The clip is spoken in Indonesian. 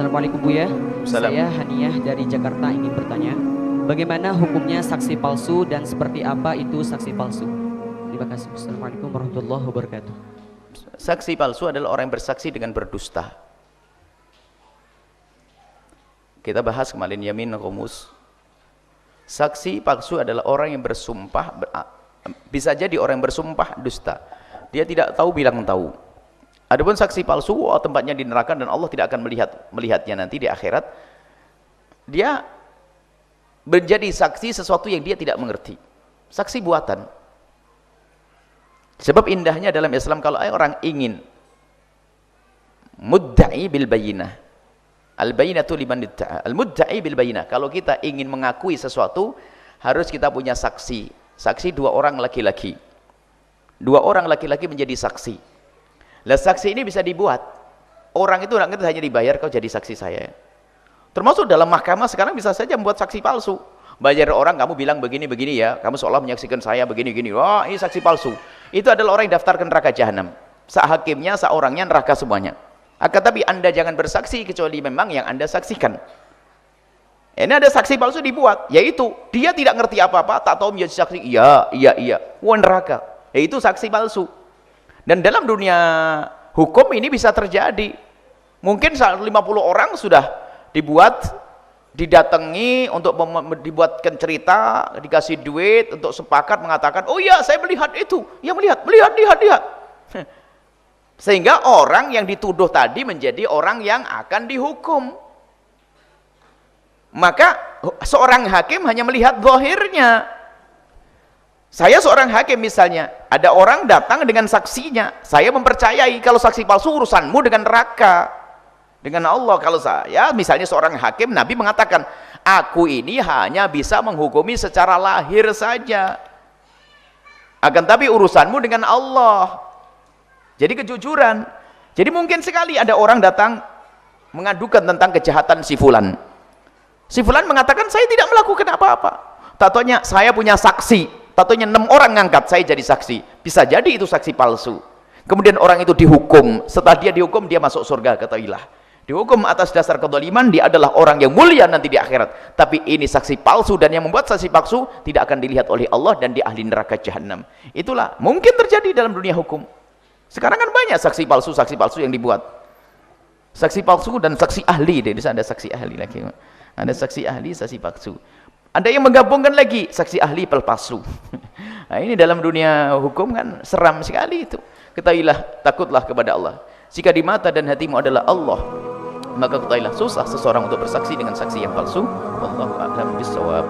Assalamualaikum Buya. Salam. Saya Haniah dari Jakarta ingin bertanya, bagaimana hukumnya saksi palsu dan seperti apa itu saksi palsu? Terima kasih. Assalamualaikum warahmatullahi wabarakatuh. Saksi palsu adalah orang yang bersaksi dengan berdusta. Kita bahas kemarin yamin rumus. Saksi palsu adalah orang yang bersumpah, bisa jadi orang yang bersumpah dusta. Dia tidak tahu bilang tahu. Adapun saksi palsu, tempatnya di neraka dan Allah tidak akan melihatnya nanti di akhirat. Dia menjadi saksi sesuatu yang dia tidak mengerti. Saksi buatan. Sebab indahnya dalam Islam kalau orang ingin mudda'i bil bayinah. Al-bayinatu liman idda'a. Al-mudda'i bil bayinah. Kalau kita ingin mengakui sesuatu, harus kita punya saksi. Saksi dua orang laki-laki. Dua orang laki-laki menjadi saksi. Lah saksi ini bisa dibuat. Orang itu hanya dibayar, kau jadi saksi saya. Termasuk dalam mahkamah sekarang bisa saja membuat saksi palsu. Bayar orang, kamu bilang begini-begini ya, kamu seolah menyaksikan saya begini-begini. Wah, ini saksi palsu. Itu adalah orang yang daftarkan neraka jahanam. Hakimnya, orangnya neraka semuanya. Akan tapi Anda jangan bersaksi kecuali memang yang Anda saksikan. Ini ada saksi palsu dibuat, yaitu dia tidak ngerti apa-apa, tak tahu menjadi saksi. Iya. Wah, neraka. Yaitu saksi palsu. Dan dalam dunia hukum ini bisa terjadi. Mungkin 50 orang sudah didatangi untuk dibuatkan cerita, dikasih duit untuk sepakat mengatakan, oh iya saya melihat itu. Ya melihat. Sehingga orang yang dituduh tadi menjadi orang yang akan dihukum. Maka seorang hakim hanya melihat zahirnya. Saya seorang hakim misalnya, ada orang datang dengan saksinya, saya mempercayai kalau saksi palsu urusanmu dengan neraka, dengan Allah. Kalau saya misalnya seorang hakim, Nabi mengatakan, aku ini hanya bisa menghukumi secara lahir saja, akan tapi urusanmu dengan Allah. Jadi kejujuran. Jadi mungkin sekali ada orang datang mengadukan tentang kejahatan si fulan. Si fulan mengatakan saya tidak melakukan apa-apa. Tatonya saya punya saksi. Tatonya 6 orang ngangkat, saya jadi saksi. Bisa jadi itu saksi palsu. Kemudian orang itu dihukum. Setelah dia dihukum, dia masuk surga, ketahuilah. Dihukum atas dasar kezaliman, dia adalah orang yang mulia nanti di akhirat. Tapi ini saksi palsu, dan yang membuat saksi palsu tidak akan dilihat oleh Allah dan dia ahli neraka jahanam. Itulah mungkin terjadi dalam dunia hukum. Sekarang kan banyak saksi palsu yang dibuat. Saksi palsu dan saksi ahli. Di sana ada saksi ahli lagi. Ada saksi ahli, saksi palsu. Ada yang menggabungkan lagi saksi ahli palsu. Nah, ini dalam dunia hukum kan seram sekali itu. Ketahuilah, takutlah kepada Allah. Jika di mata dan hatimu adalah Allah, maka ketahuilah susah seseorang untuk bersaksi dengan saksi yang palsu. Wallahu a'lam bishawab.